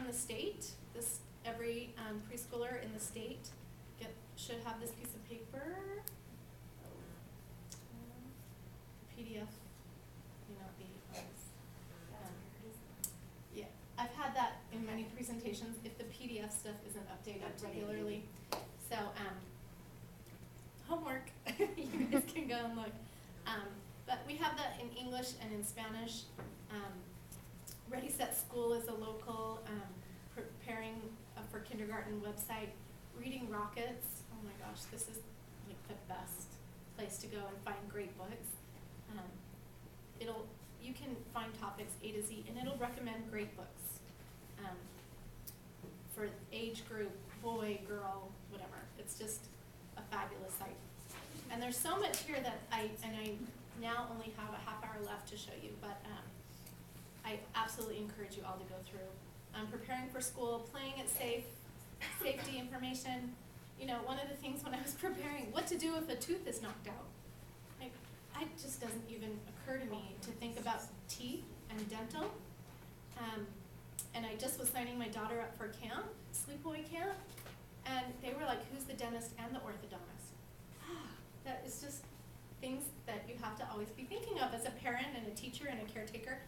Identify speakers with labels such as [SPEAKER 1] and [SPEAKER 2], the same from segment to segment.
[SPEAKER 1] from the state. Every preschooler in the state should have this piece of paper. PDF may not be always. Yeah, I've had that in many presentations if the PDF stuff isn't updated regularly. So homework, you guys can go and look. But we have that in English and in Spanish. Ready Set School is a local preparing for kindergarten website. Reading Rockets, oh my gosh, this is like the best place to go and find great books. You can find topics A to Z, and it'll recommend great books for age group, boy, girl, whatever. It's just a fabulous site. And there's so much here that I now only have a half hour left to show you, but I absolutely encourage you all to go through. Preparing for school, playing it safe, safety information. You know, one of the things when I was preparing, what to do if a tooth is knocked out. It just doesn't even occur to me to think about teeth and dental. And I just was signing my daughter up for camp, sleepaway camp, and they were like, who's the dentist and the orthodontist? That is just things that you have to always be thinking of as a parent and a teacher and a caretaker.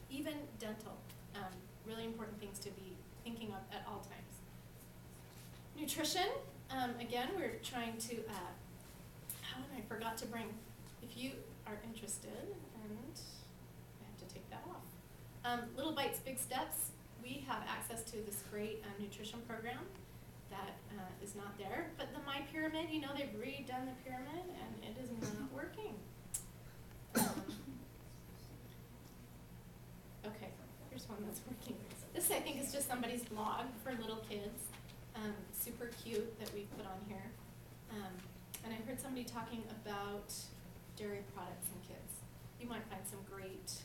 [SPEAKER 1] Even dental, really important things to be thinking of at all times. Nutrition, again, we're trying to, I forgot to bring, if you are interested, and I have to take that off. Little Bites, Big Steps, we have access to this great nutrition program that is not there. But the My Pyramid, you know, they've redone the pyramid and it is not working. Okay, here's one that's working. This, I think, is just somebody's blog for little kids. Super cute that we put on here. And I heard somebody talking about dairy products in kids. You might find some great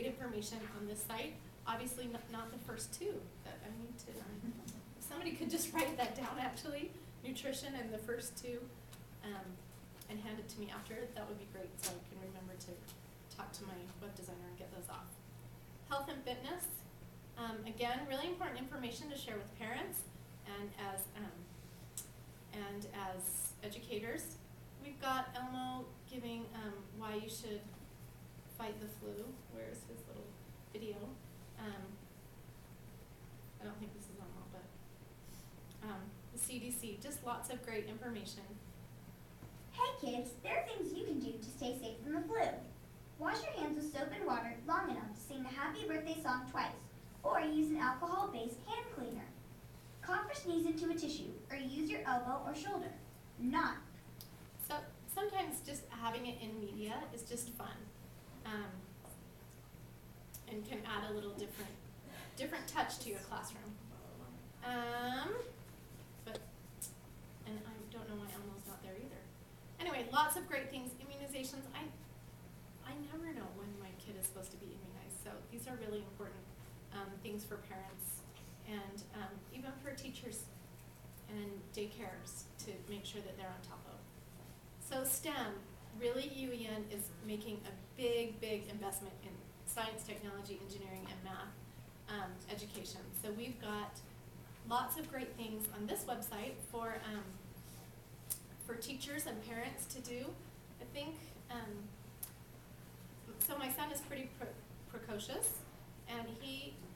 [SPEAKER 1] information on this site. Obviously not the first two that I need to, if somebody could just write that down actually, nutrition and the first two, and hand it to me after, that would be great so I can remember to talk to my web designer and get those off. Health and fitness, again, really important information to share with parents and as educators. We've got Elmo giving why you should fight the flu. Where's his little video? I don't think this is Elmo, but the CDC, just lots of great information.
[SPEAKER 2] Hey kids, there are things you can do to stay safe from the flu. Wash your hands with soap and water long enough to sing the happy birthday song twice, or use an alcohol-based hand cleaner. Cough or sneeze into a tissue, or use your elbow or shoulder. Not.
[SPEAKER 1] So sometimes just having it in media is just fun, and can add a little different touch to your classroom. And I don't know why Elmo's not there either. Anyway, lots of great things. Immunizations. I never know when my kid is supposed to be immunized, so these are really important things for parents and even for teachers and daycares to make sure that they're on top of. So STEM, really UEN is making a big investment in science, technology, engineering, and math education. So we've got lots of great things on this website for teachers and parents to do. I think, so my son is pretty precocious, and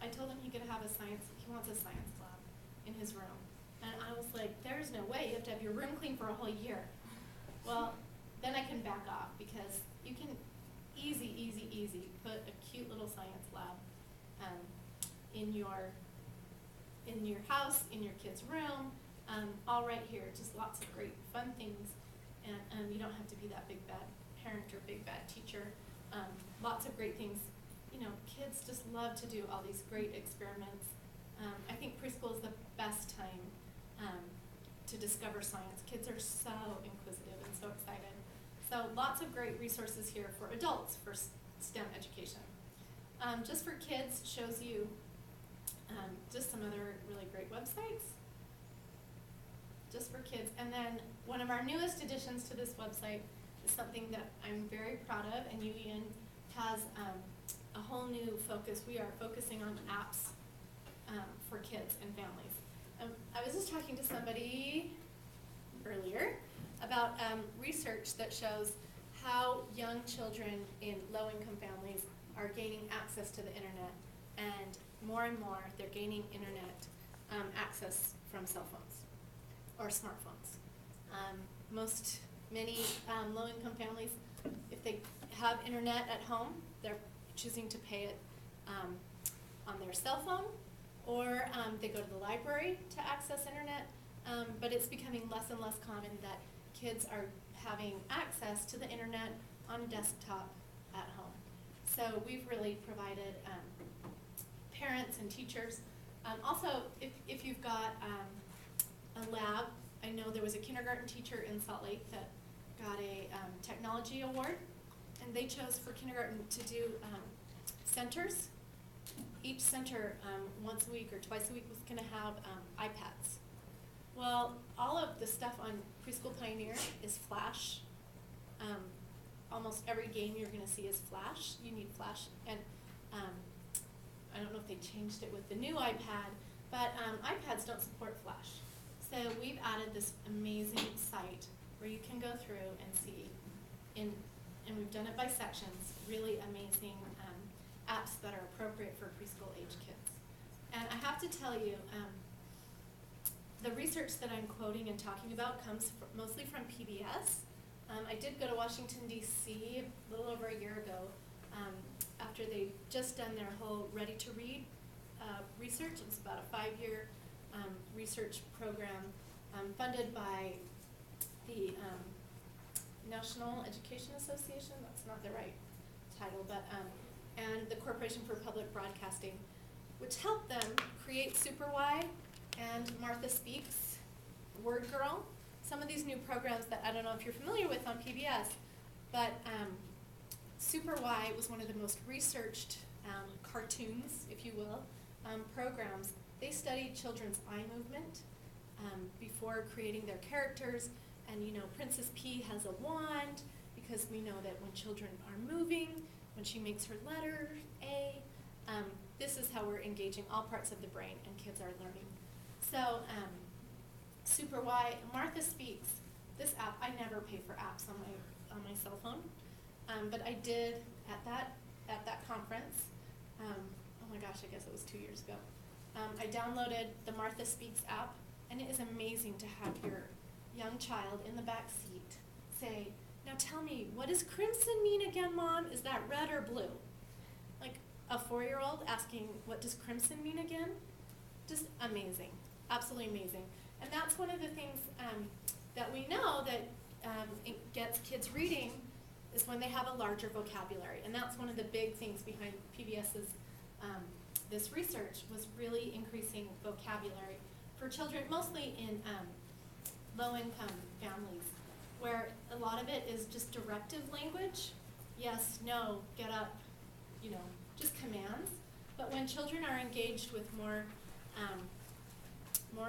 [SPEAKER 1] I told him he wants a science lab in his room. And I was like, there's no way, you have to have your room clean for a whole year. Well, then I can back off because you can easy put a cute little science lab in your house, in your kid's room, all right here, just lots of great fun things. And you don't have to be that big bad parent or big bad teacher. Lots of great things. You know, kids just love to do all these great experiments. I think preschool is the best time to discover science. Kids are so inquisitive and so excited. So lots of great resources here for adults for STEM education. Just for kids shows you just some other really great websites. Just for kids. And then one of our newest additions to this website is something that I'm very proud of, and UEN has a whole new focus. We are focusing on apps families. I was just talking to somebody earlier about research that shows how young children in low-income families are gaining access to the internet, and more they're gaining internet access from cell phones or smartphones. Many low-income families, if they have internet at home, they're choosing to pay it on their cell phone, or they go to the library to access internet, but it's becoming less and less common that kids are having access to the internet on a desktop at home. So we've really provided parents and teachers. Also, if you've got a lab, I know there was a kindergarten teacher in Salt Lake that got a technology award, and they chose for kindergarten to do centers. Each center once a week or twice a week was going to have iPads. Well, all of the stuff on Preschool Pioneer is Flash. Almost every game you're going to see is Flash. You need Flash, and I don't know if they changed it with the new iPad, but iPads don't support Flash. So we've added this amazing site where you can go through and see, and we've done it by sections, really amazing apps that are appropriate for preschool age kids. And I have to tell you, the research that I'm quoting and talking about comes mostly from PBS. I did go to Washington, D.C. a little over a year ago after they'd just done their whole Ready to Read research. It was about a 5-year research program funded by the National Education Association. That's not the right title, but and the Corporation for Public Broadcasting, which helped them create Super Y and Martha Speaks, Word Girl, some of these new programs that I don't know if you're familiar with on PBS, but Super Y was one of the most researched cartoons, if you will, programs. They studied children's eye movement before creating their characters, and you know, Princess P has a wand because we know that when children are moving, when she makes her letter A, this is how we're engaging all parts of the brain, and kids are learning. So Super Y, Martha Speaks, this app, I never pay for apps on my cell phone, but I did at that conference. Oh my gosh, I guess it was 2 years ago. I downloaded the Martha Speaks app, and it is amazing to have your young child in the back seat say, "Now tell me, what does crimson mean again, Mom? Is that red or blue?" Like a 4-year-old asking, "What does crimson mean again?" Just amazing, absolutely amazing. And that's one of the things that we know that it gets kids reading is when they have a larger vocabulary. And that's one of the big things behind PBS's this research was really increasing vocabulary for children, mostly in low-income families, where a lot of it is just directive language. Yes, no, get up, you know, just commands. But when children are engaged with more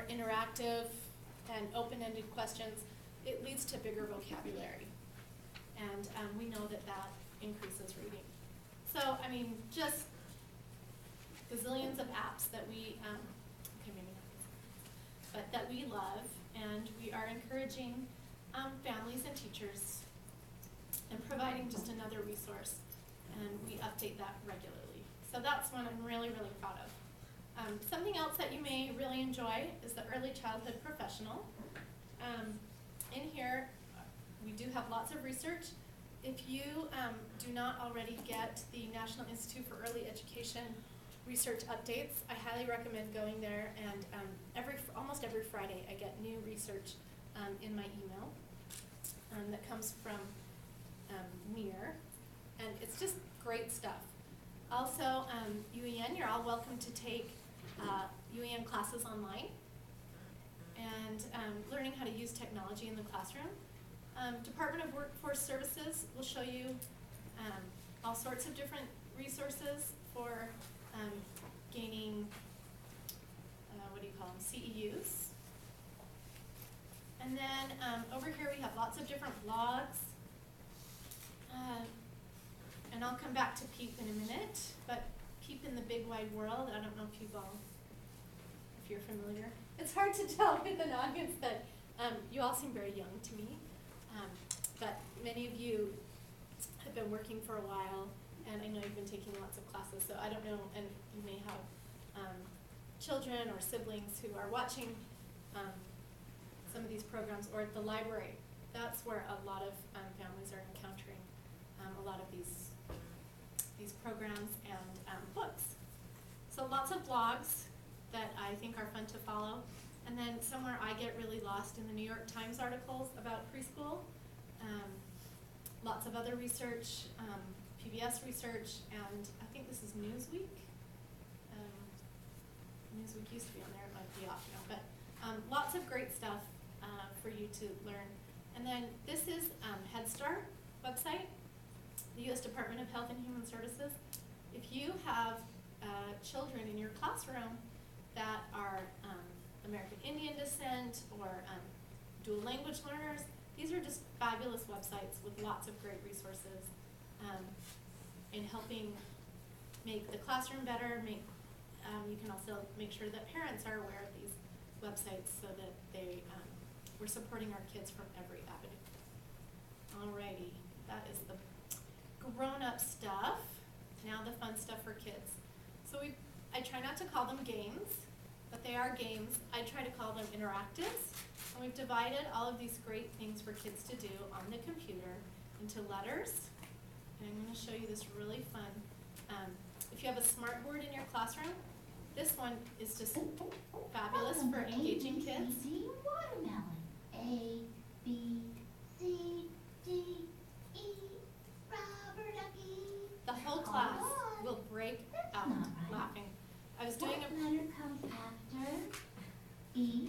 [SPEAKER 1] interactive and open-ended questions, it leads to bigger vocabulary. And we know that increases reading. So, I mean, just gazillions of apps that we, okay, maybe not, but that we love, and we are encouraging families and teachers and providing just another resource, and we update that regularly. So that's one I'm really, really proud of. Something else that you may really enjoy is the Early Childhood Professional. In here, we do have lots of research. If you do not already get the National Institute for Early Education research updates, I highly recommend going there, and almost every Friday I get new research in my email that comes from NEAR, and it's just great stuff. Also, UEN, you're all welcome to take UEN classes online and learning how to use technology in the classroom. Department of Workforce Services will show you all sorts of different resources for gaining, what do you call them, CEUs. And then over here we have lots of different blogs. And I'll come back to PEEP in a minute, but PEEP in the Big Wide World, I don't know if if you're familiar. It's hard to tell with an audience that you all seem very young to me, but many of you have been working for a while, and I know you've been taking lots of classes, so I don't know, and you may have children or siblings who are watching some of these programs, or at the library. That's where a lot of families are encountering a lot of these programs and books. So lots of blogs that I think are fun to follow. And then somewhere I get really lost in the New York Times articles about preschool. Lots of other research, PBS research, and I think this is Newsweek. Newsweek used to be on there, it might be off now, but lots of great stuff for you to learn. And then this is Head Start website, the U.S. Department of Health and Human Services. If you have children in your classroom that are American Indian descent or dual language learners, these are just fabulous websites with lots of great resources in helping make the classroom better. You can also make sure that parents are aware of these websites so that we're supporting our kids from every avenue. Alrighty, that is the grown-up stuff. Now the fun stuff for kids. So I try not to call them games, but they are games. I try to call them interactives. And we've divided all of these great things for kids to do on the computer into letters. And I'm going to show you this really fun. If you have a smart board in your classroom, this one is just fabulous for engaging kids.
[SPEAKER 3] A, B, C, D, watermelon. A, B, C, D, E, rubber ducky.
[SPEAKER 1] The whole class will break out
[SPEAKER 3] not right.
[SPEAKER 1] laughing. I was doing
[SPEAKER 3] What letter comes after E?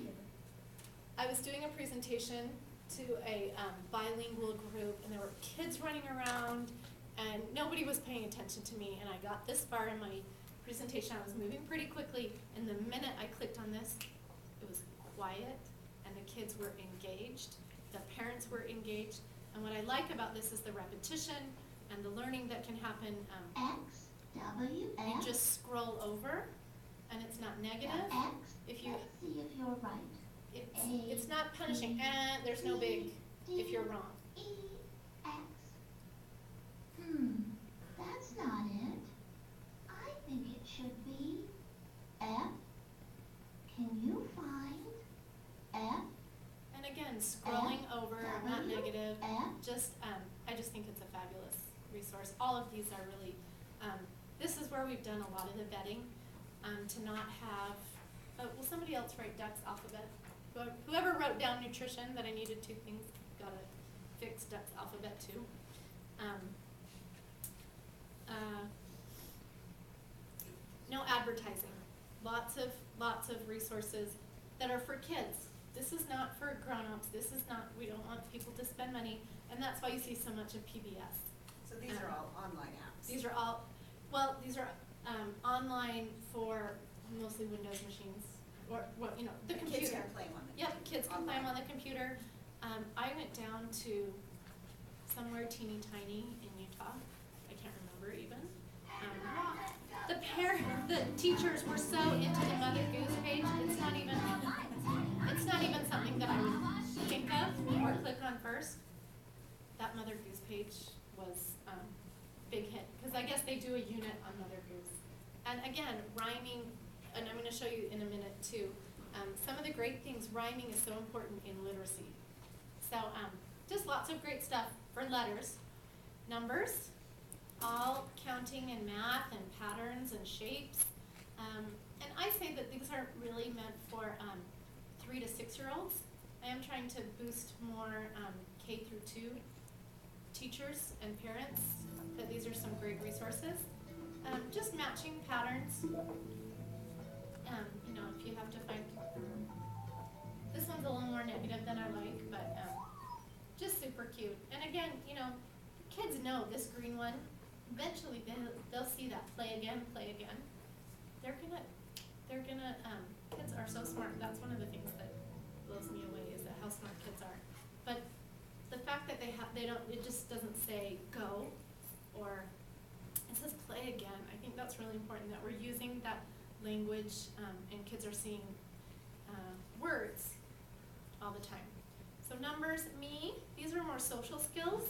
[SPEAKER 1] I was doing a presentation to a bilingual group, and there were kids running around, and nobody was paying attention to me, and I got this far in my presentation. I was moving pretty quickly, and the minute I clicked on this, it was quiet, and the kids were engaged, the parents were engaged, and what I like about this is the repetition and the learning that can happen.
[SPEAKER 3] X, W,
[SPEAKER 1] You
[SPEAKER 3] F.
[SPEAKER 1] just scroll over, and it's not negative.
[SPEAKER 3] X.
[SPEAKER 1] If you,
[SPEAKER 3] Let's see if you're right.
[SPEAKER 1] it's not punishing, and there's no big if you're wrong.
[SPEAKER 3] E, X. That's not it. I think it should be F. Can you find F?
[SPEAKER 1] And again, scrolling over, not
[SPEAKER 3] W,
[SPEAKER 1] negative.
[SPEAKER 3] F.
[SPEAKER 1] Just, I just think it's a fabulous resource. All of these are really, this is where we've done a lot of the vetting, to not have, will somebody else write Duck's alphabet? Whoever wrote down nutrition that I needed two things, gotta fix Duck's alphabet too. No advertising. Lots of resources that are for kids. This is not for grown-ups. This is not, we don't want people to spend money, and that's why you see so much of PBS.
[SPEAKER 4] So these are all online apps?
[SPEAKER 1] These are all, well, these are online for mostly Windows machines, or, well, you know, the computer.
[SPEAKER 4] Kids can play them on the
[SPEAKER 1] Yep, kids can play them on
[SPEAKER 4] online.
[SPEAKER 1] the computer. I went down to somewhere teeny tiny in Utah. I can't remember even. The teachers were so into the Mother Goose page. It's not even something that I would think of or click on first. That Mother Goose page was big hit, because I guess they do a unit on Mother Goose. And again, rhyming, and I'm going to show you in a minute too. Some of the great things, rhyming is so important in literacy. So just lots of great stuff for letters, numbers, all counting and math and patterns and shapes. And I say that these aren't really meant for 3 to 6 year olds. I am trying to boost more K through 2 teachers and parents, that these are some great resources. Just matching patterns. You know, if you have to find, this one's a little more negative than I like, but just super cute. And again, you know, kids know this green one. Eventually, they'll see that play again. They're gonna. Kids are so smart. That's one of the things that blows me away, is that how smart kids are. But the fact that they don't. It just doesn't say go, or it says play again. I think that's really important, that we're using that language, and kids are seeing words all the time. So numbers, me, these are more social skills.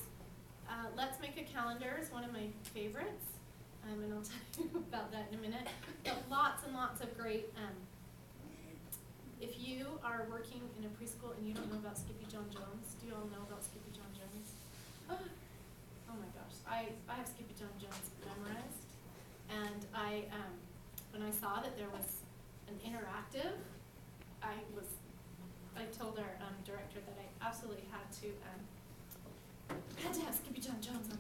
[SPEAKER 1] Let's make a calendar is one of my favorites, and I'll tell you about that in a minute. But lots and lots of great, if you are working in a preschool and you don't know about Skippy John Jones, do you all know about Skippy John Jones? Oh my gosh, I have Skippy John Jones memorized, and when I saw that there was an interactive, I told our director that I absolutely had to have Skippy John Jones on